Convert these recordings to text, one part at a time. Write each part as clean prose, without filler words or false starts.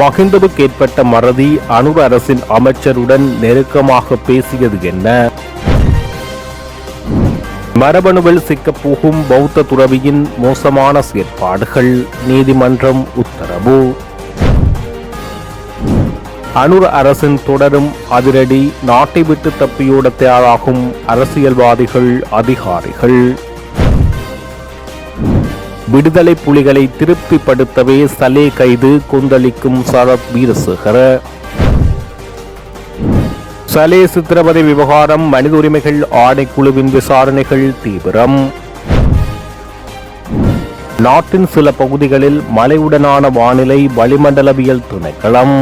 மகிந்தவுக்கு ஏற்பட்ட மறதி, அனுர அரசின் அமைச்சருடன் நெருக்கமாக பேசியது என்ன? மரபணுவில் சிக்கப்போகும் பௌத்த துறவியின் மோசமான செயற்பாடுகள், நீதிமன்றம் உத்தரவு. அனுர அரசின் தொடரும் அதிரடி, நாட்டை விட்டு தப்பியோட தயாராகும் அரசியல்வாதிகள், அதிகாரிகள். விடுதலை புலிகளை திருப்திப்படுத்தவே சலே கைது, கொந்தளிக்கும் சரத் வீரசேகர. சலே சித்திரவதை விவகாரம், மனித உரிமைகள் ஆணைக்குழுவின் விசாரணைகள் தீவிரம். நாட்டின் சில பகுதிகளில் மழையுடனான வானிலை, வளிமண்டலவியல் திணைக்களம்.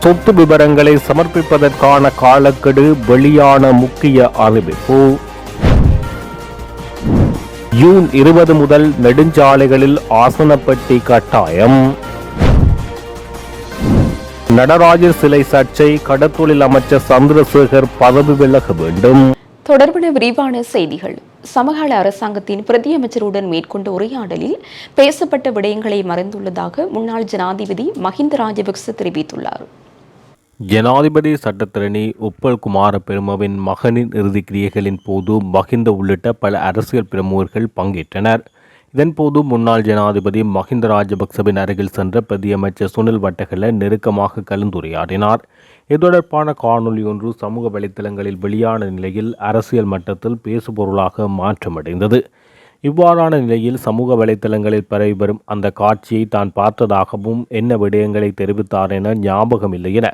சொத்து விவரங்களை சமர்ப்பிப்பதற்கான காலக்கெடு, வெளியான முக்கிய அறிவிப்பு. ஜூன் 20 முதல் நெடுஞ்சாலைகளில் ஆசனப்பட்டி கட்டாயம். நடராஜர் சிலை சர்ச்சை, கடத்தொழில் அமைச்சர் சந்திரசேகர் பதவி விலக வேண்டும். தொடர்பான விரிவான செய்திகள். சமகால அரசாங்கத்தின் பிரதி அமைச்சருடன் மேற்கொண்ட உரையாடலில் பேசப்பட்ட விடயங்களை மறைந்துள்ளதாக முன்னாள் ஜனாதிபதி மஹிந்த ராஜபக்ச தெரிவித்துள்ளார். ஜனாதிபதி சட்டத்தரணி உப்பல் குமார பெருமவின் மகனின் இறுதிக்கிரியைகளின் போது மஹிந்த உள்ளிட்ட பல அரசியல் பிரமுகர்கள் பங்கேற்றனர். இதன்போது முன்னாள் ஜனாதிபதி மஹிந்த ராஜபக்சவின் அருகில் சென்ற பிரதி அமைச்சர் சுனில் வட்டகல நெருக்கமாக கலந்துரையாடினார். இது தொடர்பான காணொலி ஒன்று சமூக வலைத்தளங்களில் வெளியான நிலையில் அரசியல் மட்டத்தில் பேசுபொருளாக மாற்றமடைந்தது. இவ்வாறான நிலையில் சமூக வலைத்தளங்களில் பரவி வரும் அந்த காட்சியை தான் பார்த்ததாகவும், என்ன விடயங்களை தெரிவித்தார் என ஞாபகம் இல்லை என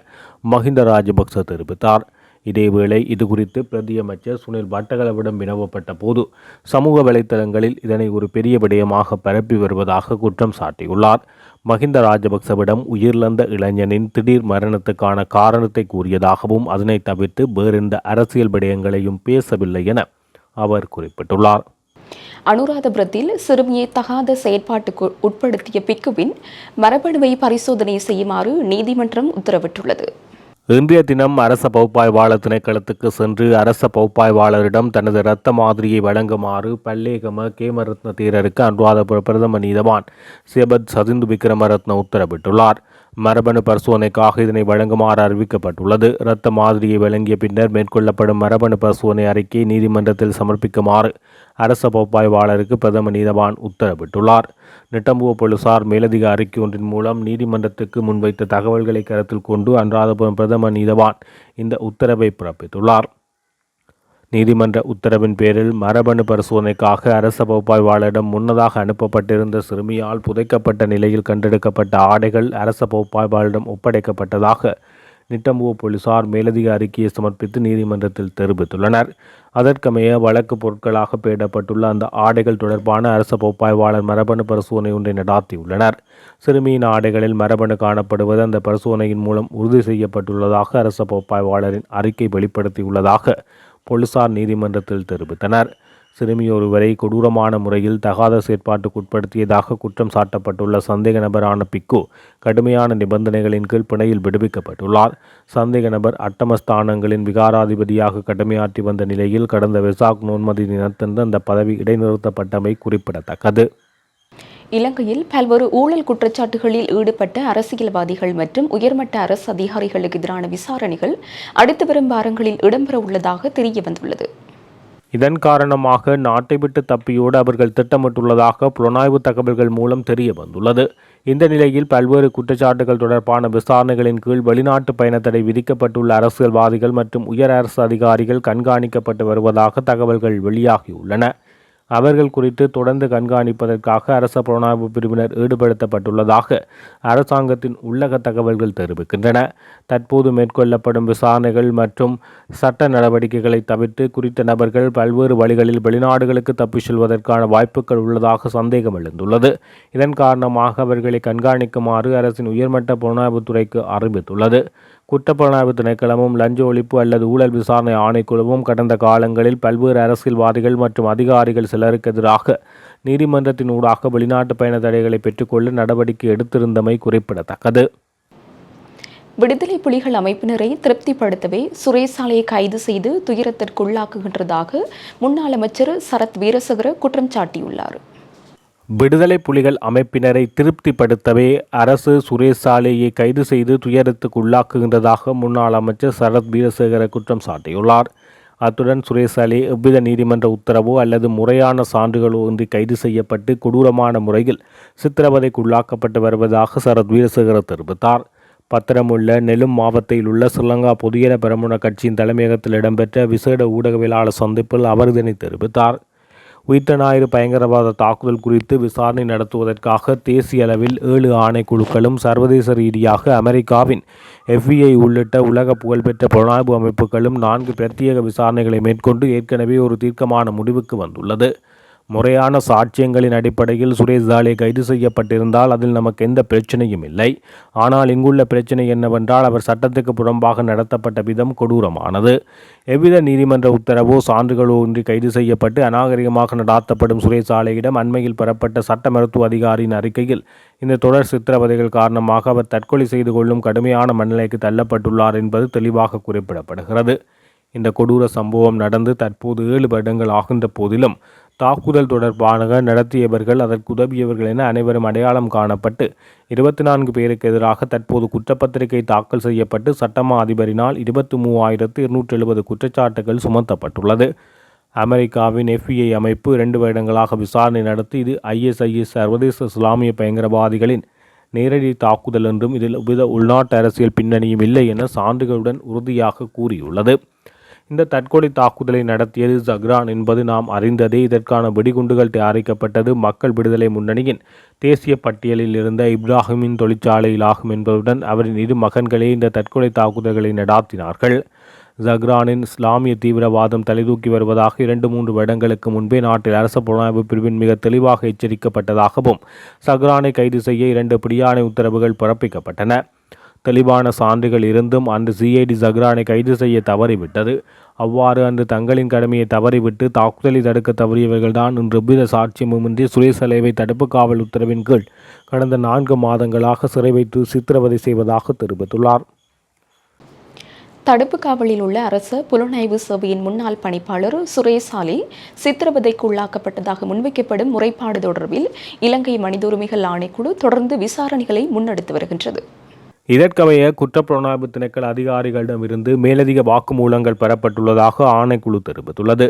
மஹிந்த ராஜபக்ச தெரிவித்தார். இதேவேளை இதுகுறித்து பிரதி அமைச்சர் சுனில் வட்டகலவிடம் வினவப்பட்ட போது சமூக வலைத்தளங்களில் இதனை ஒரு பெரிய விடயமாக பரப்பி வருவதாக குற்றம் சாட்டியுள்ளார். மஹிந்த ராஜபக்சவிடம் உயிரிழந்த இளைஞனின் திடீர் மரணத்துக்கான காரணத்தை கூறியதாகவும், அதனை தவிர்த்து வேறெந்த அரசியல் விடயங்களையும் பேசவில்லை என அவர் குறிப்பிட்டுள்ளார். அனுராதபுரத்தில் சிறுமியை தகாத செயற்பாட்டுக்கு உட்படுத்திய பிக்குவின் மரபணுவை பரிசோதனை செய்யுமாறு நீதிமன்றம் உத்தரவிட்டுள்ளது. இன்றைய தினம் அரச பகுப்பாய்வாளர் திணைக்களத்துக்கு சென்று அரச பகுப்பாய்வாளரிடம் தனது இரத்த மாதிரியை வழங்குமாறு பல்லேகம கேமரத்ன தீரருக்கு அனுராதபுர பிரதம நீதவான் சிபத் சதிந்து விக்ரமரத்ன உத்தரவிட்டுள்ளார். மரபணு பரிசோதனைக்காக இதனை வழங்குமாறு அறிவிக்கப்பட்டுள்ளது. இரத்த மாதிரியை வழங்கிய பின்னர் மேற்கொள்ளப்படும் மரபணு பரிசோதனை அறிக்கையை நீதிமன்றத்தில் சமர்ப்பிக்குமாறு அரச பகுப்பாய்வாளருக்கு பிரதம நீதவான் உத்தரவிட்டுள்ளார். நிட்டம்புவ போலீசார் மேலதிக அறிக்கை ஒன்றின் மூலம் நீதிமன்றத்துக்கு முன்வைத்த தகவல்களை கருத்தில் கொண்டு அனுராதபுரம் பிரதம நீதவான் இந்த உத்தரவை பிறப்பித்துள்ளார். நீதிமன்ற உத்தரவின் பேரில் மரபணு பரிசோதனைக்காக அரச பகுப்பாய்வாளரிடம் முன்னதாக அனுப்பப்பட்டிருந்த சிறுமியால் புதைக்கப்பட்ட நிலையில் கண்டெடுக்கப்பட்ட ஆடைகள் அரச பகுப்பாய்வாளரிடம் ஒப்படைக்கப்பட்டதாக நிட்டம்புவ போலீசார் மேலதிக அறிக்கையை சமர்ப்பித்து நீதிமன்றத்தில் தெரிவித்துள்ளனர். அதற்கமைய வழக்கு பொருட்களாக பெயரிடப்பட்டுள்ள அந்த ஆடைகள் தொடர்பான அரச பகுப்பாய்வாளர் மரபணு பரிசோதனை ஒன்றை நடாத்தியுள்ளனர். சிறுமியின் ஆடைகளில் மரபணு காணப்படுவது அந்த பரிசோதனையின் மூலம் உறுதி செய்யப்பட்டுள்ளதாக அரச பகுப்பாய்வாளரின் அறிக்கை வெளிப்படுத்தியுள்ளதாக போலீசார் நீதிமன்றத்தில் தெரிவித்தனர். சிறுமியொருவரை கொடூரமான முறையில் தகாத செயற்பாட்டுக்குட்படுத்தியதாக குற்றம் சாட்டப்பட்டுள்ள சந்தேக நபரான பிக்கு கடுமையான நிபந்தனைகளின் கீழ் பிணையில் விடுவிக்கப்பட்டுள்ளார். சந்தேக நபர் அட்டமஸ்தானங்களின் விகாராதிபதியாக கடமையாற்றி வந்த நிலையில் கடந்த வெசாக் நோன்மதி தினத்தன்று அந்த பதவி இடைநிறுத்தப்பட்டமை குறிப்பிடத்தக்கது. இலங்கையில் பல்வேறு ஊழல் குற்றச்சாட்டுகளில் ஈடுபட்ட அரசியல்வாதிகள் மற்றும் உயர்மட்ட அரசு அதிகாரிகளுக்கு எதிரான விசாரணைகள் அடுத்து வரும் வாரங்களில் இடம்பெற உள்ளதாக தெரியவந்துள்ளது. இதன் காரணமாக நாட்டை விட்டு தப்பியோடு அவர்கள் திட்டமிட்டுள்ளதாக புலனாய்வு தகவல்கள் மூலம் தெரிய வந்துள்ளது. இந்த நிலையில் பல்வேறு குற்றச்சாட்டுகள் தொடர்பான விசாரணைகளின் கீழ் வெளிநாட்டு பயணத்தடை விதிக்கப்பட்டுள்ள அரசியல்வாதிகள் மற்றும் உயர் அரசு அதிகாரிகள் கண்காணிக்கப்பட்டு வருவதாக தகவல்கள் வெளியாகியுள்ளன. அவர்கள் குறித்து தொடர்ந்து கண்காணிப்பதற்காக அரச புலனாய்வு பிரிவினர் ஈடுபடுத்தப்பட்டுள்ளதாக அரசாங்கத்தின் உள்ளக தகவல்கள் தெரிவிக்கின்றன. தற்போது மேற்கொள்ளப்படும் விசாரணைகள் மற்றும் சட்ட நடவடிக்கைகளை தவிர்த்து குறித்த நபர்கள் பல்வேறு வழிகளில் வெளிநாடுகளுக்கு தப்பி செல்வதற்கான வாய்ப்புகள் உள்ளதாக சந்தேகம் எழுந்துள்ளது. இதன் காரணமாக அவர்களை கண்காணிக்குமாறு அரசின் உயர்மட்ட புலனாய்வுத்துறைக்கு அறிவித்துள்ளது. குற்றப்புலனாய்வு திணைக்களமும் லஞ்ச ஒழிப்பு அல்லது ஊழல் விசாரணை ஆணைக்குழுவும் கடந்த காலங்களில் பல்வேறு அரசியல்வாதிகள் மற்றும் அதிகாரிகள் சிலருக்கு எதிராக நீதிமன்றத்தின் ஊடாக வெளிநாட்டு பயண தடைகளை பெற்றுக்கொள்ள நடவடிக்கை எடுத்திருந்தமை குறிப்பிடத்தக்கது. விடுதலை புலிகள் அமைப்பினரை திருப்திப்படுத்தவே சுரேசாலையை கைது செய்து துயரத்திற்குள்ளாக்குகின்றதாக முன்னாள் அமைச்சர் சரத் வீரசேகர குற்றம் சாட்டியுள்ளார். விடுதலை புலிகள் அமைப்பினரை திருப்திப்படுத்தவே அரசு சுரேஷ் சாலேயை கைது செய்து துயரத்துக்கு உள்ளாக்குகின்றதாக முன்னாள் அமைச்சர் சரத் வீரசேகர குற்றம் சாட்டியுள்ளார். அத்துடன் சுரேஷ் சாலே எவ்வித நீதிமன்ற உத்தரவோ அல்லது முறையான சான்றுகளோ இன்றி கைது செய்யப்பட்டு கொடூரமான முறையில் சித்திரவதைக்கு உள்ளாக்கப்பட்டு வருவதாக சரத் வீரசேகர தெரிவித்தார். பத்திரமுள்ள நெலும் மாவட்டத்தில் உள்ள ஸ்ரீலங்கா பொதுஜன பெரமுன கட்சியின் தலைமையகத்தில் இடம்பெற்ற விசேட ஊடகவியலாளர் சந்திப்பில் அவர் இதனை தெரிவித்தார். உயிர்த்த ஞாயிறு பயங்கரவாத தாக்குதல் குறித்து விசாரணை நடத்துவதற்காக தேசிய அளவில் 7 ஆணைக்குழுக்களும் சர்வதேச ரீதியாக அமெரிக்காவின் FBI உள்ளிட்ட உலக புகழ்பெற்ற புலனாய்வு அமைப்புகளும் 4 பிரத்யேக விசாரணைகளை மேற்கொண்டு ஏற்கனவே ஒரு தீர்க்கமான முடிவுக்கு வந்துள்ளது. முறையான சாட்சியங்களின் அடிப்படையில் சுரேஷ் சாலே கைது செய்யப்பட்டிருந்தால் அதில் நமக்கு எந்த பிரச்சனையும் இல்லை. ஆனால் இங்குள்ள பிரச்சனை என்னவென்றால் அவர் சட்டத்துக்கு புறம்பாக நடத்தப்பட்ட விதம் கொடூரமானது. எவ்வித நீதிமன்ற உத்தரவோ சான்றுகளோ இன்றி கைது செய்யப்பட்டு அநாகரிகமாக நடாத்தப்படும் சுரேஷ் சாலேயிடம் அண்மையில் பெறப்பட்ட சட்ட மருத்துவ அதிகாரியின் அறிக்கையில் இந்த தொடர் சித்திரவதைகள் காரணமாக அவர் தற்கொலை செய்து கொள்ளும் கடுமையான மனநிலைக்கு தள்ளப்பட்டுள்ளார் என்பது தெளிவாக குறிப்பிடப்படுகிறது. இந்த கொடூர சம்பவம் நடந்து தற்போது 7 வருடங்கள் ஆகின்ற போதிலும் தாக்குதல் தொடர்பாக நடத்தியவர்கள் அதற்கு உதவியவர்கள் என அனைவரும் அடையாளம் காணப்பட்டு 24 பேருக்கு எதிராக தற்போது குற்றப்பத்திரிகை தாக்கல் செய்யப்பட்டு சட்டமா அதிபரினால் 23,270 குற்றச்சாட்டுகள் சுமத்தப்பட்டுள்ளது. அமெரிக்காவின் FBI அமைப்பு 2 வருடங்களாக விசாரணை நடத்தி இது ISIS சர்வதேச இஸ்லாமிய பயங்கரவாதிகளின் நேரடி தாக்குதல் என்றும் இதில் எவ்வித உள்நாட்டு அரசியல் பின்னணியும் இல்லை என சான்றுகளுடன் உறுதியாக கூறியுள்ளது. இந்த தற்கொலை தாக்குதலை நடத்தியது ஜக்ரான் என்பது நாம் அறிந்ததே. இதற்கான வெடிகுண்டுகள் தயாரிக்கப்பட்டது மக்கள் விடுதலை முன்னணியின் தேசிய பட்டியலில் இருந்த இப்ராஹிமின் தொழிற்சாலையில் ஆகும் என்பதுடன் அவரின் 2 மகன்களே இந்த தற்கொலை தாக்குதல்களை நடாத்தினார்கள். ஜக்ரானின் இஸ்லாமிய தீவிரவாதம் தலைதூக்கி வருவதாக 2-3 வருடங்களுக்கு முன்பே நாட்டில் அரச புலனாய்வு பிரிவின் மிக தெளிவாக எச்சரிக்கப்பட்டதாகவும் ஜக்ரானை கைது செய்ய 2 பிடியாணை உத்தரவுகள் பிறப்பிக்கப்பட்டன. தெளிவான சான்றுகள் இருந்தும் அன்று CID ஜக்ரானை கைது செய்ய தவறிவிட்டது. அவ்வாறு அன்று தங்களின் கடமையை தவறிவிட்டு தாக்குதலை தடுக்க தவறியவர்கள்தான் இன்று எவ்வித சாட்சியமுமின்றி சுரேஷ் சாலேவை தடுப்பு காவல் உத்தரவின் கீழ் கடந்த 4 மாதங்களாக சிறை வைத்து சித்திரவதை செய்வதாக தெரிவித்துள்ளார். தடுப்பு காவலில் உள்ள அரசு புலனாய்வு சேவையின் முன்னாள் பணிப்பாளர் சுரேஷ் சாலே சித்திரவதைக்கு உள்ளாக்கப்பட்டதாக முன்வைக்கப்படும் முறைப்பாடு தொடர்பில் இலங்கை மனித உரிமைகள் ஆணைக்குழு தொடர்ந்து விசாரணைகளை முன்னெடுத்து வருகின்றது. இதற்கமைய குற்றப்புலனாய்வு திணைக்கள அதிகாரிகளிடமிருந்து மேலதிக வாக்குமூலங்கள் பெறப்பட்டுள்ளதாக ஆணைக்குழு தெரிவித்துள்ளது.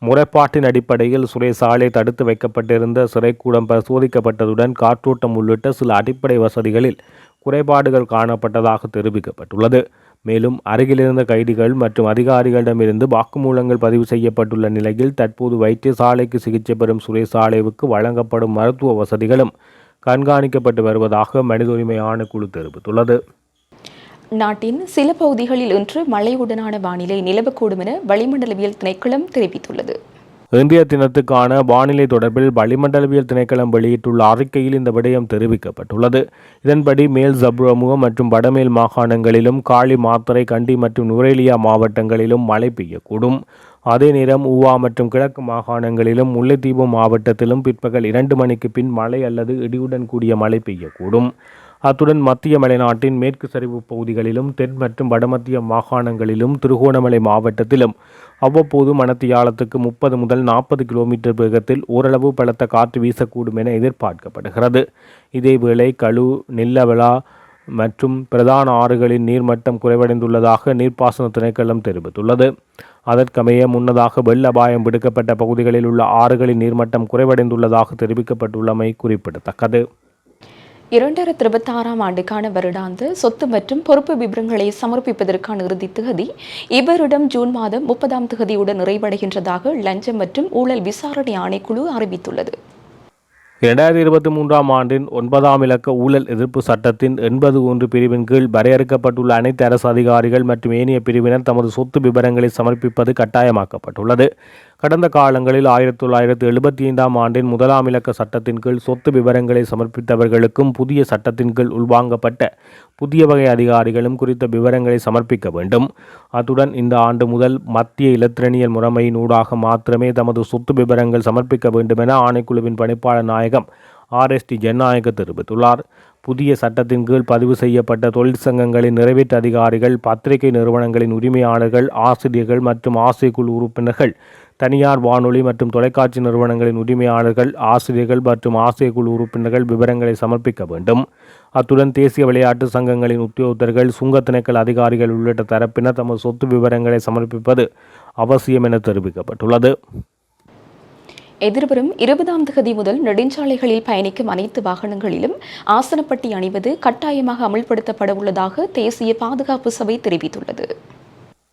முறைப்பாட்டின் அடிப்படையில் சுரேஷ் சாலே தடுத்து வைக்கப்பட்டிருந்த சிறைக்கூடம் பரிசோதிக்கப்பட்டதுடன் காற்றோட்டம் உள்ளிட்ட சில அடிப்படை வசதிகளில் குறைபாடுகள் காணப்பட்டதாக தெரிவிக்கப்பட்டுள்ளது. மேலும் அருகிலிருந்த கைதிகள் மற்றும் அதிகாரிகளிடமிருந்து வாக்குமூலங்கள் பதிவு செய்யப்பட்டுள்ள நிலையில் தற்போது வைத்தியசாலைக்கு சிகிச்சை பெறும் சுரேஷ் சாலேவுக்கு வழங்கப்படும் மருத்துவ வசதிகளும் கண்காணிக்கப்பட்டு வருவதாக மனித உரிமை ஆணைக்குழு தெரிவித்துள்ளது. நாட்டின் சில பகுதிகளில் இன்று மழையுடனான வானிலை நிலவக்கூடும் என வளிமண்டலவியல் திணைக்களம் தெரிவித்துள்ளது. இன்றைய தினத்துக்கான வானிலை தொடர்பில் வளிமண்டலவியல் திணைக்களம் வெளியிட்டுள்ள அறிக்கையில் இந்த விடயம் தெரிவிக்கப்பட்டுள்ளது. இதன்படி மேல் சப்ரமுக மற்றும் வடமேல் மாகாணங்களிலும் காலி மாத்தறை கண்டி மற்றும் நுரேலியா மாவட்டங்களிலும் மழை பெய்யக்கூடும். அதே நேரம் ஊவா மற்றும் கிழக்கு மாகாணங்களிலும் முல்லைத்தீவு மாவட்டத்திலும் பிற்பகல் 2 மணிக்கு பின் மழை அல்லது இடியுடன் கூடிய மழை பெய்யக்கூடும். அத்துடன் மத்திய மலைநாட்டின் மேற்கு சரிவு பகுதிகளிலும் தென் மற்றும் வடமத்திய மாகாணங்களிலும் திருகோணமலை மாவட்டத்திலும் அவ்வப்போது மணத்தியாலத்துக்கு 30 முதல் 40 கிலோமீட்டர் வேகத்தில் ஓரளவு பலத்த காற்று வீசக்கூடும் என எதிர்பார்க்கப்படுகிறது. இதேவேளை களு, நெல்லவலா மற்றும் பிரதான ஆறுகளின் நீர்மட்டம் குறைவடைந்துள்ளதாக நீர்ப்பாசன திணைக்களம் தெரிவித்துள்ளது. அதற்கமைய முன்னதாக வெள்ள அபாயம் விடுக்கப்பட்ட பகுதிகளில் உள்ள ஆறுகளின் நீர்மட்டம் குறைவடைந்துள்ளதாக தெரிவிக்கப்பட்டுள்ளமை குறிப்பிடத்தக்கது. 2026ஆம் ஆண்டுக்கான வருடாந்த சொத்து மற்றும் பொறுப்பு விவரங்களை சமர்ப்பிப்பதற்கான இறுதி திகதி இவ்வருடம் ஜூன் மாதம் 30ஆம் திகதியுடன் நிறைவடைகின்றதாக லஞ்சம் மற்றும் ஊழல் விசாரணை ஆணைக்குழு அறிவித்துள்ளது. 2023ஆம் ஆண்டின் 9ஆம் இலக்க ஊழல் எதிர்ப்பு சட்டத்தின் 81 பிரிவின் கீழ் வரையறுக்கப்பட்டுள்ள அனைத்து அரசு அதிகாரிகள் மற்றும் ஏனைய பிரிவினர் தமது சொத்து விவரங்களை சமர்ப்பிப்பது கட்டாயமாக்கப்பட்டுள்ளது. கடந்த காலங்களில் 1975ஆம் ஆண்டின் 1ஆம் இலக்க சட்டத்தின் கீழ் சொத்து விவரங்களை சமர்ப்பித்தவர்களுக்கும் புதிய சட்டத்தின் கீழ் உள்வாங்கப்பட்ட புதிய வகை அதிகாரிகளும் குறித்த விவரங்களை சமர்ப்பிக்க வேண்டும். அத்துடன் இந்த ஆண்டு முதல் மத்திய இலத்திரனியல் முறைமையின் ஊடாக மாத்திரமே தமது சொத்து விவரங்கள் சமர்ப்பிக்க வேண்டும் என ஆணைக்குழுவின் பணிப்பாளர் நாயகம் RST ஜனநாயக தெரிவித்துள்ளார். புதிய சட்டத்தின் கீழ் பதிவு செய்யப்பட்ட தொழிற்சங்கங்களின் நிறைவேற்று அதிகாரிகள், பத்திரிகை நிறுவனங்களின் உரிமையாளர்கள், ஆசிரியர்கள் மற்றும் ஆசிரியக்குழு உறுப்பினர்கள் தனியார் வானொலி மற்றும் தொலைக்காட்சி நிறுவனங்களின் உரிமையாளர்கள், ஆசிரியர்கள் மற்றும் ஆசிரியர் குழு உறுப்பினர்கள் விவரங்களை சமர்ப்பிக்க வேண்டும். அத்துடன் தேசிய விளையாட்டு சங்கங்களின் உத்தியோகத்தர்கள், சுங்க திணைக்கள அதிகாரிகள் உள்ளிட்ட தரப்பினர் தமது சொத்து விவரங்களை சமர்ப்பிப்பது அவசியம் என தெரிவிக்கப்பட்டுள்ளது. எதிர்வரும் 20ஆம் தேதி முதல் நெடுஞ்சாலைகளில் பயணிக்கும் அனைத்து வாகனங்களிலும் ஆசனப்பட்டி அணிவது கட்டாயமாக அமல்படுத்தப்பட உள்ளதாக தேசிய பாதுகாப்பு சபை தெரிவித்துள்ளது.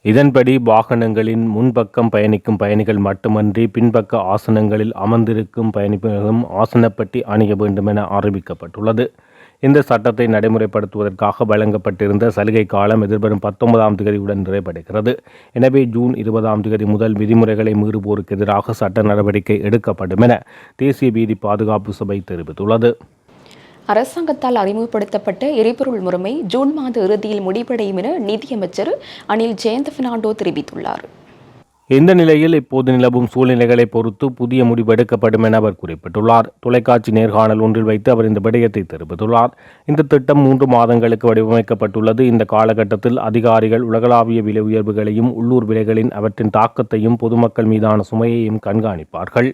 இதன்படி வாகனங்களின் முன்பக்கம் பயணிக்கும் பயணிகள் மட்டுமன்றி பின்பக்க ஆசனங்களில் அமர்ந்திருக்கும் பயணிகளும் ஆசனப்பட்டி அணிய வேண்டும் என அறிவிக்கப்பட்டுள்ளது. இந்த சட்டத்தை நடைமுறைப்படுத்துவதற்காக வழங்கப்பட்டிருந்த சலுகை காலம் எதிர்வரும் 19ஆம் தேதியுடன் நிறைவடைகிறது. எனவே ஜூன் 20ஆம் தேதி முதல் விதிமுறைகளை மீறுவோருக்கு எதிராக சட்ட நடவடிக்கை எடுக்கப்படும் என தேசிய வீதி பாதுகாப்பு சபை தெரிவித்துள்ளது. அரசாங்கத்தால் அறிமுகப்படுத்தப்பட்ட எரிபொருள் முறைமை ஜூன் மாத இறுதியில் முடிவடையும் என நிதியமைச்சர் அனில் ஜெயந்த பெர்னாண்டோ தெரிவித்துள்ளார். இந்த நிலையில் இப்போது நிலவும் சூழ்நிலைகளை பொறுத்து புதிய முடிவு எடுக்கப்படும் என அவர் குறிப்பிட்டுள்ளார். தொலைக்காட்சி நேர்காணல் ஒன்றில் வைத்து அவர் இந்த விடயத்தை தெரிவித்துள்ளார். இந்த திட்டம் 3 மாதங்களுக்கு வடிவமைக்கப்பட்டுள்ளது. இந்த காலகட்டத்தில் அதிகாரிகள் உலகளாவிய விலை உயர்வுகளையும் உள்ளூர் விலைகளின் அவற்றின் தாக்கத்தையும் பொதுமக்கள் மீதான சுமையையும் கண்காணிப்பார்கள்.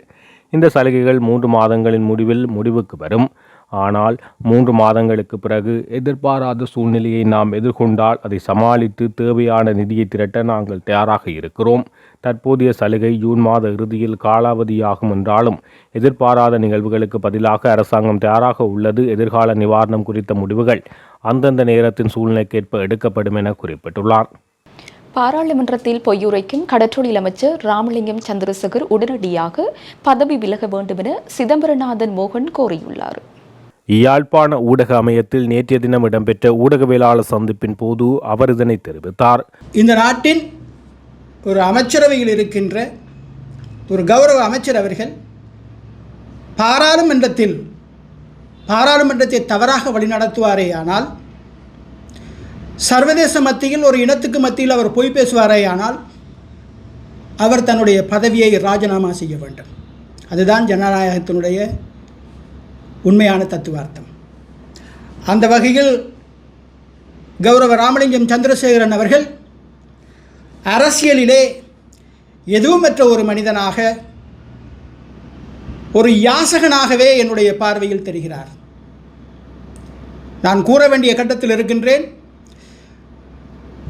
இந்த சலுகைகள் 3 மாதங்களின் முடிவில் முடிவுக்கு வரும். ஆனால் 3 மாதங்களுக்கு பிறகு எதிர்பாராத சூழ்நிலையை நாம் எதிர்கொண்டால் அதை சமாளித்து தேவையான நிதியை திரட்ட நாங்கள் தயாராக இருக்கிறோம். தற்போதைய சலுகை ஜூன் மாத இறுதியில் காலாவதியாகும் என்றாலும் எதிர்பாராத நிகழ்வுகளுக்கு பதிலாக அரசாங்கம் தயாராக உள்ளது. எதிர்கால நிவாரணம் குறித்த முடிவுகள் அந்தந்த நேரத்தின் சூழ்நிலைக்கேற்ப எடுக்கப்படும் என குறிப்பிட்டுள்ளார். பாராளுமன்றத்தில் பொய்யுரைக்கும் கடற்றொழில் அமைச்சர் ராமலிங்கம் சந்திரசேகர் உடனடியாக பதவி விலக வேண்டும் என சிதம்பரநாதன் மோகன் கோரியுள்ளார். யாழ்ப்பாண ஊடக அமையத்தில் நேற்றைய தினம் இடம்பெற்ற ஊடகவியலாளர் சந்திப்பின் போது அவர் இதனை தெரிவித்தார். இந்த நாட்டின் ஒரு அமைச்சரவையில் இருக்கின்ற ஒரு கௌரவ அமைச்சர் அவர்கள் பாராளுமன்றத்தை தவறாக வழிநடத்துவாரே ஆனால், சர்வதேச மத்தியில் ஒரு இனத்துக்கு மத்தியில் அவர் பொய் பேசுவாரே ஆனால் அவர் தன்னுடைய பதவியை ராஜினாமா செய்ய வேண்டும். அதுதான் ஜனநாயகத்தினுடைய உண்மையான தத்துவார்த்தம். அந்த வகையில் கௌரவ ராமலிங்கம் சந்திரசேகரன் அவர்கள் அரசியலிலே எதுவுமற்ற ஒரு மனிதனாக, ஒரு யாசகனாகவே என்னுடைய பார்வையில் தெரிகிறார். நான் கூற வேண்டிய கட்டத்தில் இருக்கின்றேன்.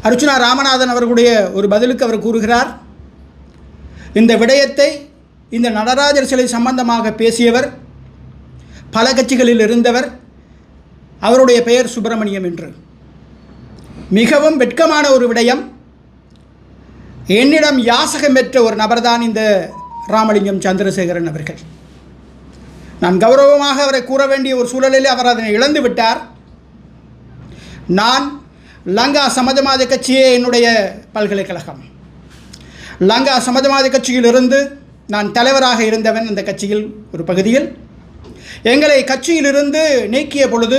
அர்ச்சுனா ராமநாதன் அவர்களுடைய ஒரு பதிலுக்கு அவர் கூறுகிறார், இந்த விடயத்தை, இந்த நடராஜர் சிலை சம்பந்தமாக பேசியவர் பல கட்சிகளில் இருந்தவர், அவருடைய பெயர் சுப்பிரமணியம் என்று. மிகவும் வெட்கமான ஒரு விடயம். என்னிடம் யாசகம் பெற்ற ஒரு நபர்தான் இந்த ராமலிங்கம் சந்திரசேகரன் அவர்கள். நான் கௌரவமாக அவரை கூற வேண்டிய ஒரு சூழலில் அவர் அதனை இழந்து விட்டார். நான் லங்கா சமாஜவாத கட்சியே என்னுடைய பல்கலைக்கழகம். லங்கா சமாஜவாத கட்சியிலிருந்து நான் தலைவராக இருந்தவன். அந்த கட்சியில் ஒரு பகுதியில் எங்களை கட்சியிலிருந்து நீக்கிய பொழுது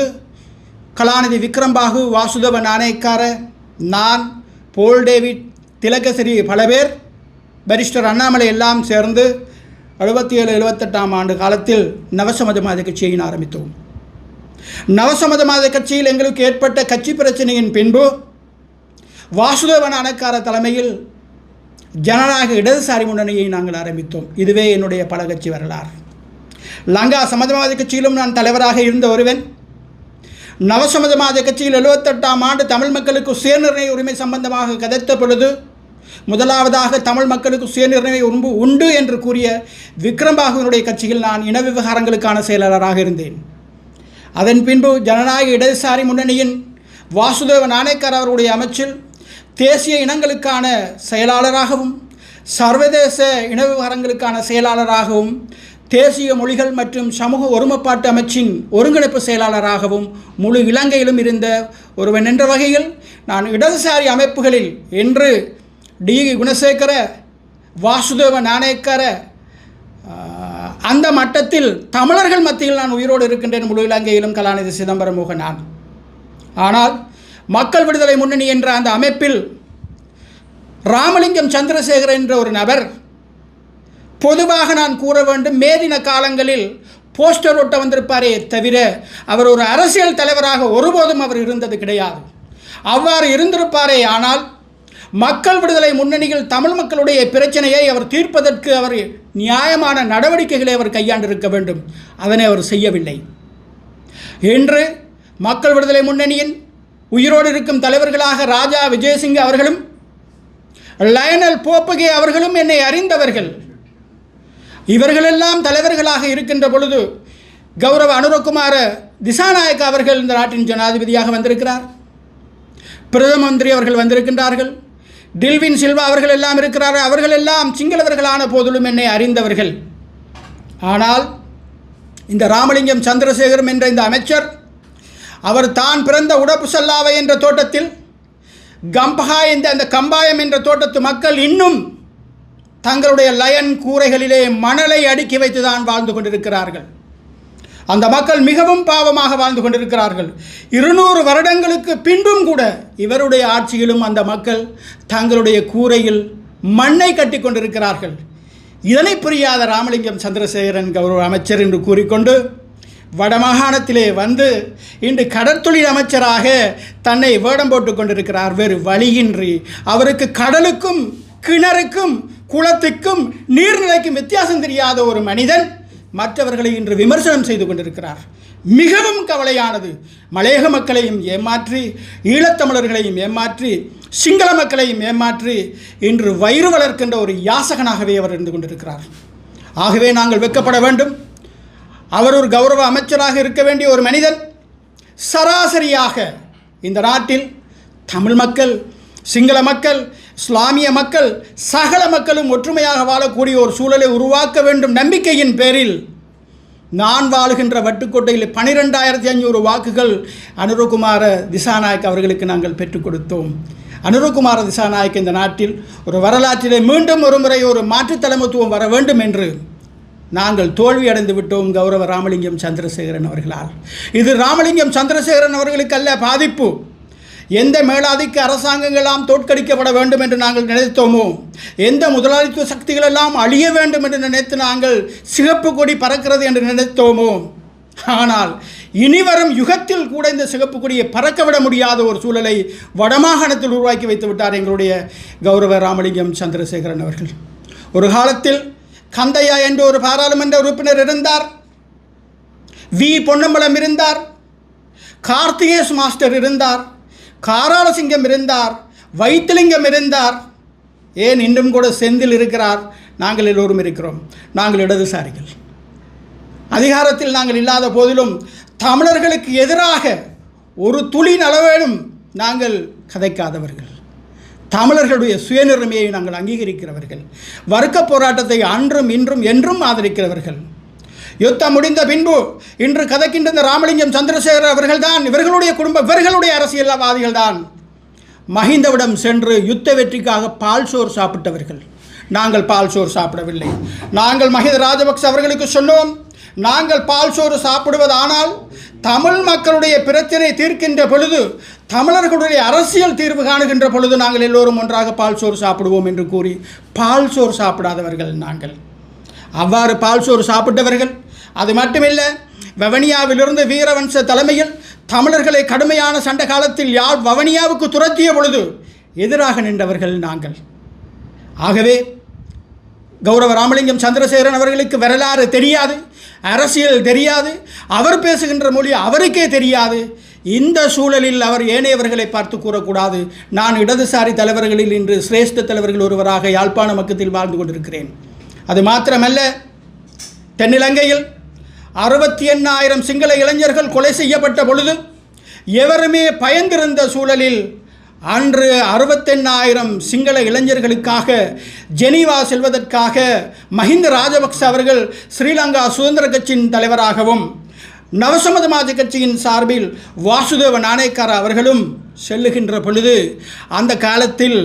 கலாநிதி விக்ரம்பாகு, வாசுதேவ நாணயக்கார, நான், போல் டேவிட், திலகசிறி, பல பேர், பரிஸ்டர் அண்ணாமலை எல்லாம் சேர்ந்து 77-78ஆம் ஆண்டு காலத்தில் நவசமதமாத கட்சியை ஆரம்பித்தோம். நவசமதமாத கட்சியில் எங்களுக்கு ஏற்பட்ட கட்சி பிரச்சனையின் பின்பு வாசுதேவ நாணயக்கார தலைமையில் ஜனநாயக இடதுசாரி முன்னணியை நாங்கள் ஆரம்பித்தோம். இதுவே என்னுடைய பல கட்சி வரலாறு. லங்கா சமதவாத கட்சியிலும் நான் தலைவராக இருந்த ஒருவன். நவசமதவாத கட்சியில் 78ஆம் ஆண்டு தமிழ் மக்களுக்கு சுயநிர்ணய உரிமை சம்பந்தமாக கதைத்த பொழுது முதலாவதாக தமிழ் மக்களுக்கு சுயநிர்ணய உரிமை உண்டு என்று கூறிய விக்ரம்பாகுவினுடைய கட்சியில் நான் இன விவகாரங்களுக்கான செயலாளராக இருந்தேன். அதன் பின்பு ஜனநாயக இடதுசாரி முன்னணியின் வாசுதேவ நாணயக்கார் அவருடைய அமைச்சில் தேசிய இனங்களுக்கான செயலாளராகவும், சர்வதேச இன விவகாரங்களுக்கான செயலாளராகவும், தேசிய மொழிகள் மற்றும் சமூக ஒருமைப்பாட்டு அமைச்சின் ஒருங்கிணைப்பு செயலாளராகவும் முழு இலங்கையிலும் இருந்த ஒருவன் என்ற வகையில் நான் இடதுசாரி அமைப்புகளில் என்று டி குணசேகர, வாசுதேவ நாணயக்கார, அந்த மட்டத்தில் தமிழர்கள் மத்தியில் நான் உயிரோடு இருக்கின்றேன். முழு இலங்கையிலும் கலாநிதி சிதம்பரம் மோகன் நான். ஆனால் மக்கள் விடுதலை முன்னணி என்ற அந்த அமைப்பில் ராமலிங்கம் சந்திரசேகர் என்ற ஒரு நபர், பொதுவாக நான் கூற வேண்டும், மேதின காலங்களில் போஸ்டர் ஒட்ட வந்திருப்பாரே தவிர அவர் ஒரு அரசியல் தலைவராக ஒருபோதும் அவர் இருந்தது கிடையாது. அவ்வாறு இருந்திருப்பாரே ஆனால் மக்கள் விடுதலை முன்னணியில் தமிழ் மக்களுடைய பிரச்சனையை அவர் தீர்ப்பதற்கு அவர் நியாயமான நடவடிக்கைகளை அவர் கையாண்டிருக்க வேண்டும். அதனை அவர் செய்யவில்லை. இன்று மக்கள் விடுதலை முன்னணியின் உயிரோடு இருக்கும் தலைவர்களாக ராஜா விஜயசிங்க அவர்களும் லயனல் போப்பகே அவர்களும் என்னை அறிந்தவர்கள். இவர்களெல்லாம் தலைவர்களாக இருக்கின்ற பொழுது கௌரவ அனுரகுமார திசாநாயக்க அவர்கள் இந்த நாட்டின் ஜனாதிபதியாக வந்திருக்கிறார். பிரதம மந்திரி அவர்கள் வந்திருக்கின்றார்கள். டில்வின் சில்வா அவர்கள் எல்லாம் இருக்கிறார்கள். அவர்கள் எல்லாம் சிங்களவர்களான போதிலும் என்னை அறிந்தவர்கள். ஆனால் இந்த ராமலிங்கம் சந்திரசேகரம் என்ற இந்த அமைச்சர் அவர் தான் பிறந்த உடப்புசல்லாவை என்ற தோட்டத்தில் கம்பஹா என்ற அந்த கம்பாயம் என்ற தோட்டத்து மக்கள் இன்னும் தங்களுடைய லயன் கூரைகளிலே மணலை அடுக்கி வைத்து தான் வாழ்ந்து கொண்டிருக்கிறார்கள். அந்த மக்கள் மிகவும் பாவமாக வாழ்ந்து கொண்டிருக்கிறார்கள். 200 வருடங்களுக்கு பின்பும் கூட இவருடைய ஆட்சியிலும் அந்த மக்கள் தங்களுடைய கூரையில் மண்ணை கட்டி கொண்டிருக்கிறார்கள். இதனை புரியாத ராமலிங்கம் சந்திரசேகரன் கௌரவ அமைச்சர் என்று கூறிக்கொண்டு வடமாகாணத்திலே வந்து இன்று கடற்தொழில் அமைச்சராக தன்னை வேடம் போட்டு கொண்டிருக்கிறார். வேறு வழியின்றி அவருக்கு கடலுக்கும் கிணறுக்கும் குளத்துக்கும் நீர்நிலைக்கும் வித்தியாசம் தெரியாத ஒரு மனிதன் மற்றவர்களை இன்று விமர்சனம் செய்து கொண்டிருக்கிறார். மிகவும் கவலையானது. மலையக மக்களையும் ஏமாற்றி, ஈழத்தமிழர்களையும் ஏமாற்றி, சிங்கள மக்களையும் ஏமாற்றி இன்று வயிறு வளர்க்கின்ற ஒரு யாசகனாகவே அவர் இருந்து கொண்டிருக்கிறார். ஆகவே நாங்கள் வெட்கப்பட வேண்டும். அவர் ஒரு கௌரவ அமைச்சராக இருக்க வேண்டிய ஒரு மனிதன் சராசரியாக இந்த நாட்டில் தமிழ் மக்கள், சிங்கள மக்கள், இஸ்லாமிய மக்கள், சகல மக்களும் ஒற்றுமையாக வாழக்கூடிய ஒரு சூழலை உருவாக்க வேண்டும் நம்பிக்கையின் பேரில் நான் வாழுகின்ற வட்டுக்கோட்டையில் 12,500 வாக்குகள் அனுரகுமார திசாநாயக்க அவர்களுக்கு நாங்கள் பெற்றுக் கொடுத்தோம். அனுரகுமார திசாநாயக்க இந்த நாட்டில் ஒரு வரலாற்றிலே மீண்டும் ஒரு முறை ஒரு மாற்றுத் தலைமைத்துவம் வர வேண்டும் என்று நாங்கள் தோல்வி அடைந்து விட்டோம் கௌரவ ராமலிங்கம் சந்திரசேகரன் அவர்களால். இது ராமலிங்கம் சந்திரசேகரன் அவர்களுக்கு அல்ல பாதிப்பு. எந்த மேலாதிக்க அரசாங்கங்களெல்லாம் தோற்கடிக்கப்பட வேண்டும் என்று நாங்கள் நினைத்தோமோ, எந்த முதலாளித்துவ சக்திகளெல்லாம் அழிய வேண்டும் என்று நினைத்து நாங்கள் சிகப்பு கொடி பறக்கிறது என்று நினைத்தோமோ, ஆனால் இனிவரும் யுகத்தில் கூட இந்த சிகப்பு கொடியை பறக்கவிட முடியாத ஒரு சூழலை வடமாகாணத்தில் உருவாக்கி வைத்து விட்டார் எங்களுடைய கௌரவ ராமலிங்கம் சந்திரசேகரன் அவர்கள். ஒரு காலத்தில் கந்தையா என்ற ஒரு பாராளுமன்ற உறுப்பினர் இருந்தார், வி பொன்னம்பலம் இருந்தார், கார்த்திகேஸ் மாஸ்டர் இருந்தார், காராளசிங்கம் இருந்தார், வைத்திலிங்கம் இருந்தார், ஏன் இன்றும் கூட செந்தில் இருக்கிறார். நாங்கள் எல்லோரும் இருக்கிறோம். நாங்கள் இடதுசாரிகள். அதிகாரத்தில் நாங்கள் இல்லாத போதிலும் தமிழர்களுக்கு எதிராக ஒரு துளி நலவேனும் நாங்கள் கதைக்காதவர்கள். தமிழர்களுடைய சுயநிர்மையை நாங்கள் அங்கீகரிக்கிறவர்கள். வர்க்க போராட்டத்தை அன்றும் இன்றும் என்றும் ஆதரிக்கிறவர்கள். யுத்தம் முடிந்த பின்பு இன்று கதைக்கின்ற இந்த ராமலிங்கம் சந்திரசேகர் அவர்கள்தான், இவர்களுடைய குடும்பம், இவர்களுடைய அரசியல்வாதிகள் தான் மஹிந்தவிடம் சென்று யுத்த வெற்றிக்காக பால் சோறு சாப்பிட்டவர்கள். நாங்கள் பால் சோறு சாப்பிடவில்லை. நாங்கள் மஹிந்த ராஜபக்ச அவர்களுக்கு சொன்னோம், நாங்கள் பால் சோறு சாப்பிடுவதானால் தமிழ் மக்களுடைய பிரச்சனை தீர்க்கின்ற பொழுது, தமிழர்களுடைய அரசியல் தீர்வு காணுகின்ற பொழுது நாங்கள் எல்லோரும் ஒன்றாக பால் சோறு சாப்பிடுவோம் என்று கூறி பால் சோறு சாப்பிடாதவர்கள் நாங்கள். அவ்வாறு பால் சோறு சாப்பிட்டவர்கள். அது மட்டுமில்லை, வவனியாவிலிருந்து வீரவன்ச தலைமையில் தமிழர்களை கடுமையான சண்டை காலத்தில் யாழ் வவனியாவுக்கு துரத்திய பொழுது எதிராக நின்றவர்கள் நாங்கள். ஆகவே கௌரவ ராமலிங்கம் சந்திரசேகரன் அவர்களுக்கு வரலாறு தெரியாது, அரசியல் தெரியாது, அவர் பேசுகின்ற மொழி அவருக்கே தெரியாது. இந்த சூழலில் அவர் ஏனையவர்களை பார்த்து கூறக்கூடாது. நான் இடதுசாரி தலைவர்களில் இன்று சிரேஷ்ட தலைவர்கள் ஒருவராக யாழ்ப்பாண மக்கத்தில் வாழ்ந்து கொண்டிருக்கிறேன். அது மாத்திரமல்ல, தென்னிலங்கையில் 68,000 சிங்கள இளைஞர்கள் கொலை செய்யப்பட்ட பொழுது எவருமே பயந்திருந்த சூழலில் அன்று 68,000 சிங்கள இளைஞர்களுக்காக ஜெனீவா செல்வதற்காக மஹிந்த ராஜபக்ச அவர்கள் ஸ்ரீலங்கா சுதந்திர கட்சியின் தலைவராகவும் நவசமதமாஜ கட்சியின் சார்பில் வாசுதேவ நாணயக்கார அவர்களும் செல்லுகின்ற பொழுது அந்த காலத்தில்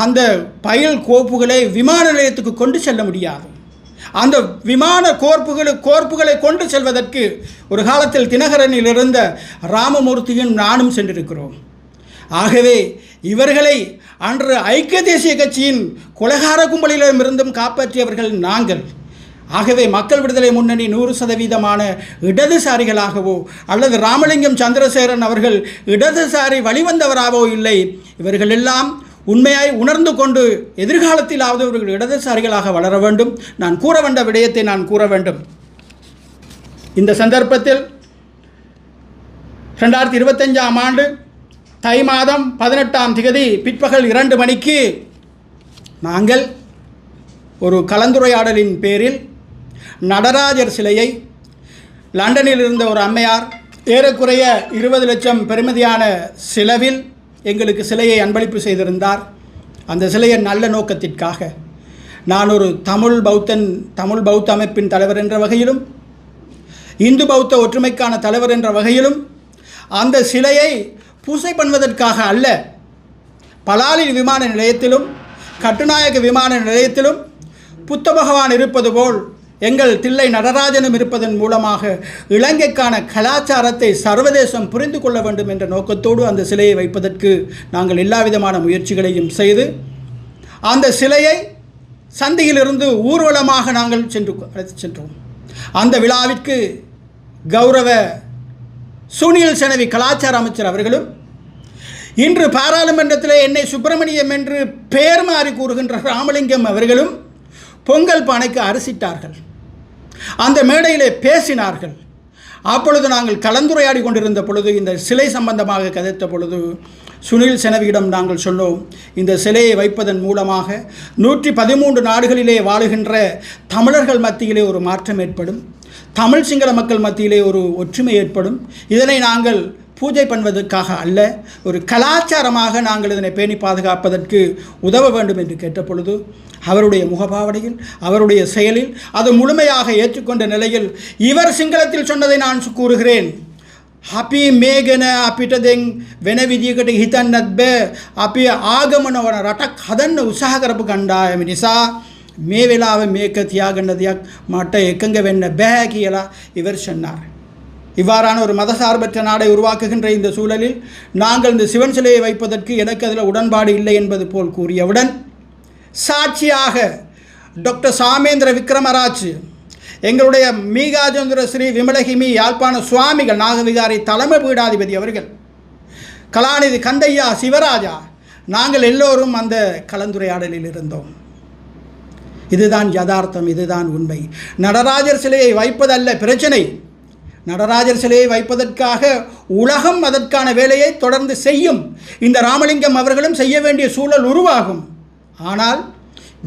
அந்த பயல் கோப்புகளை விமான நிலையத்துக்கு கொண்டு செல்ல முடியாது. அந்த விமான கோர்ப்புகளை கொண்டு செல்வதற்கு ஒரு காலத்தில் தினகரனில் இருந்த ராமமூர்த்தியும் நானும் சென்றிருக்கிறோம். ஆகவே இவர்களை அன்று ஐக்கிய தேசிய கட்சியின் கொலைகார கும்பலிடமிருந்தும் காப்பாற்றியவர்கள் நாங்கள். ஆகவே மக்கள் விடுதலை முன்னணி 100% இடதுசாரிகளாகவோ அல்லது ராமலிங்கம் சந்திரசேகரன் அவர்கள் இடதுசாரி வழிவந்தவராகவோ இல்லை. இவர்கள் எல்லாம் உண்மையாய் உணர்ந்து கொண்டு எதிர்காலத்திலாவது அவர்கள் இடதுசாரிகளாக வளர வேண்டும். நான் கூற வேண்ட விடயத்தை நான் கூற வேண்டும். இந்த சந்தர்ப்பத்தில் 2025ஆம் ஆண்டு தை மாதம் 18ஆம் தேதி பிற்பகல் 2 மணிக்கு நாங்கள் ஒரு கலந்துரையாடலின் பேரில் நடராஜர் சிலையை லண்டனில் இருந்த ஒரு அம்மையார் ஏறக்குறைய 20 லட்சம் பெறுமதியான செலவில் எங்களுக்கு சிலையை அன்பளிப்பு செய்திருந்தார். அந்த சிலையை நல்ல நோக்கத்திற்காக நான் ஒரு தமிழ் பௌத்த அமைப்பின் தலைவர் என்ற வகையிலும் இந்து பௌத்த ஒற்றுமைக்கான தலைவர் என்ற வகையிலும் அந்த சிலையை பூசை பண்ணுவதற்காக அல்ல, பலாலி விமான நிலையத்திலும் கட்டுநாயக்க விமான நிலையத்திலும் புத்த பகவான் இருப்பது போல் எங்கள் தில்லை நடராஜனும் இருப்பதன் மூலமாக இலங்கைக்கான கலாச்சாரத்தை சர்வதேசம் புரிந்து கொள்ள வேண்டும் என்ற நோக்கத்தோடு அந்த சிலையை வைப்பதற்கு நாங்கள் எல்லா விதமான முயற்சிகளையும் செய்து அந்த சிலையை சந்தையிலிருந்து ஊர்வலமாக நாங்கள் அழைத்து சென்றோம். அந்த விழாவிற்கு கௌரவ சுனில் செனவி கலாச்சார அமைச்சர் அவர்களும் இன்று பாராளுமன்றத்தில் என்னை சுப்பிரமணியம் என்று பெயர் மாறி கூறுகின்ற ராமலிங்கம் அவர்களும் பொங்கல் பானைக்கு அரிசிட்டார்கள். அந்த மேடையிலே பேசினார்கள். அப்பொழுது நாங்கள் கலந்துரையாடி கொண்டிருந்த பொழுது இந்த சிலை சம்பந்தமாக கதைத்த பொழுது சுனில் செனவியிடம் நாங்கள் சொன்னோம், இந்த சிலையை வைப்பதன் மூலமாக 113 நாடுகளிலே வாழுகின்ற தமிழர்கள் மத்தியிலே ஒரு மாற்றம் ஏற்படும், தமிழ் சிங்கள மக்கள் மத்தியிலே ஒரு ஒற்றுமை ஏற்படும். இதனை நாங்கள் பூஜை பண்ணுவதற்காக அல்ல, ஒரு கலாச்சாரமாக நாங்கள் இதனை பேணி பாதுகாப்பதற்கு உதவ வேண்டும் என்று கேட்ட பொழுது அவருடைய முகபாவனையில் அவருடைய செயலில் அது முழுமையாக ஏற்றுக்கொண்ட நிலையில் இவர் சிங்களத்தில் சொன்னதை நான் கூறுகிறேன். අපි මේ ගැන අපිට දැන් වෙන විදියකට හිතන්නත් බෑ. අපි ආගමන වන රටක් හදන්න උත්සාහ කරපු කණ්ඩායම නිසා මේ වෙලාවේ මේක තියාගන්න දෙයක් මට එකඟ වෙන්න බෑ කියලා இவர் சொன்னார். இவ்வாறான ஒரு மதசார்பற்ற நாடை உருவாக்குகின்ற இந்த சூழலில் நாங்கள் இந்த சிவன் சிலையை வைப்பதற்கு எனக்கு அதில் உடன்பாடு இல்லை என்பது போல் கூறியவுடன் சாட்சியாக டாக்டர் சாமேந்திர விக்ரமராஜ், எங்களுடைய மீகாஜேந்திர ஸ்ரீ விமலகிமி யாழ்ப்பாண சுவாமிகள் நாகவிகாரி தலைமை பீடாதிபதி அவர்கள், கலாநிதி கந்தையா சிவராஜா, நாங்கள் எல்லோரும் அந்த கலந்துரையாடலில் இருந்தோம். இதுதான் யதார்த்தம், இதுதான் உண்மை. நடராஜர் சிலையை வைப்பதல்ல பிரச்சனை. நடராஜர் சிலையை வைப்பதற்காக உலகம் அதற்கான வேலையை தொடர்ந்து செய்யும். இந்த ராமலிங்கம் அவர்களும் செய்ய வேண்டிய சூழல் உருவாகும். ஆனால்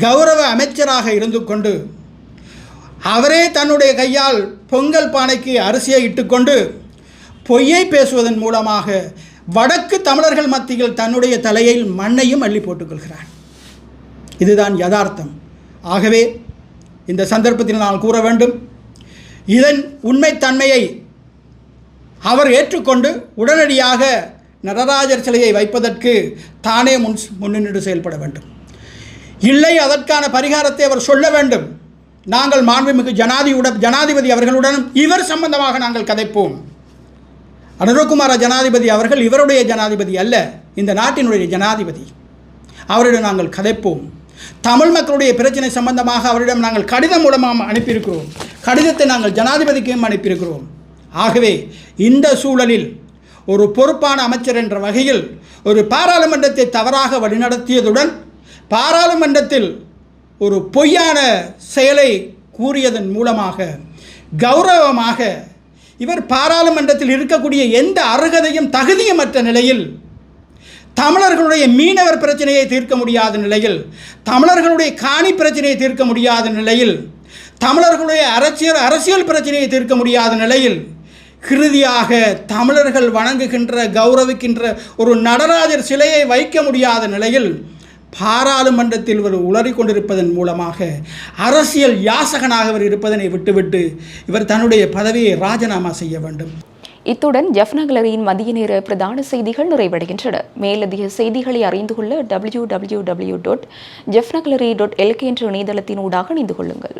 கௌரவ அமைச்சராக இருந்து கொண்டு அவரே தன்னுடைய கையால் பொங்கல் பானைக்கு அரிசியை இட்டுக்கொண்டு பொய்யை பேசுவதன் மூலமாக வடக்கு தமிழர்கள் மத்தியில் தன்னுடைய தலையில் மண்ணையும் அள்ளி போட்டுக்கொள்கிறார். இதுதான் யதார்த்தம். ஆகவே இந்த சந்தர்ப்பத்தில் நான் கூற வேண்டும், இதன் உண்மைத்தன்மையை அவர் ஏற்றுக்கொண்டு உடனடியாக நடராஜர் சிலையை வைப்பதற்கு தானே முன்னின்று செயல்பட வேண்டும். இல்லை, அதற்கான பரிகாரத்தை அவர் சொல்ல வேண்டும். நாங்கள் மாண்புமிகு ஜனாதிபதி அவர்களுடனும் இவர் சம்பந்தமாக நாங்கள் கதைப்போம். அனுரகுமார ஜனாதிபதி அவர்கள் இவருடைய ஜனாதிபதி அல்ல, இந்த நாட்டினுடைய ஜனாதிபதி. அவரிடம் நாங்கள் கதைப்போம். தமிழ் மக்களுடைய பிரச்சனை சம்பந்தமாக அவரிடம் நாங்கள் கடிதம் மூலமாக அனுப்பியிருக்கிறோம். கடிதத்தை நாங்கள் ஜனாதிபதிக்கும் அனுப்பியிருக்கிறோம். ஆகவே இந்த சூழலில் ஒரு பொறுப்பான அமைச்சர் என்ற வகையில் ஒரு பாராளுமன்றத்தை தவறாக வழிநடத்தியதுடன் பாராளுமன்றத்தில் ஒரு பொய்யான செயலை கூறியதன் மூலமாக கௌரவமாக இவர் பாராளுமன்றத்தில் இருக்கக்கூடிய எந்த அருகதையும் தகுதியுமற்ற நிலையில் தமிழர்களுடைய மீனவர் பிரச்சனையை தீர்க்க முடியாத நிலையில், தமிழர்களுடைய காணி பிரச்சனையை தீர்க்க முடியாத நிலையில், தமிழர்களுடைய அரசியல் பிரச்சனையை தீர்க்க முடியாத நிலையில், இறுதியாக தமிழர்கள் வணங்குகின்ற கௌரவிக்கின்ற ஒரு நடராஜர் சிலையை வைக்க முடியாத நிலையில் பாராளுமன்றத்தில் இவர் உளறி கொண்டிருப்பதன் மூலமாக அரசியல் யாசகனாக இவர் இருப்பதனை விட்டுவிட்டு இவர் தன்னுடைய பதவியை ராஜினாமா செய்ய வேண்டும். இத்துடன் ஜெஃப்னகலரியின் மதிய நேர பிரதான செய்திகள் நிறைவடைகின்றன. மேலதிக செய்திகளை அறிந்து கொள்ள www.jeffnagallery.lk என்ற இணையதளத்தின் ஊடாக இணைந்து கொள்ளுங்கள்.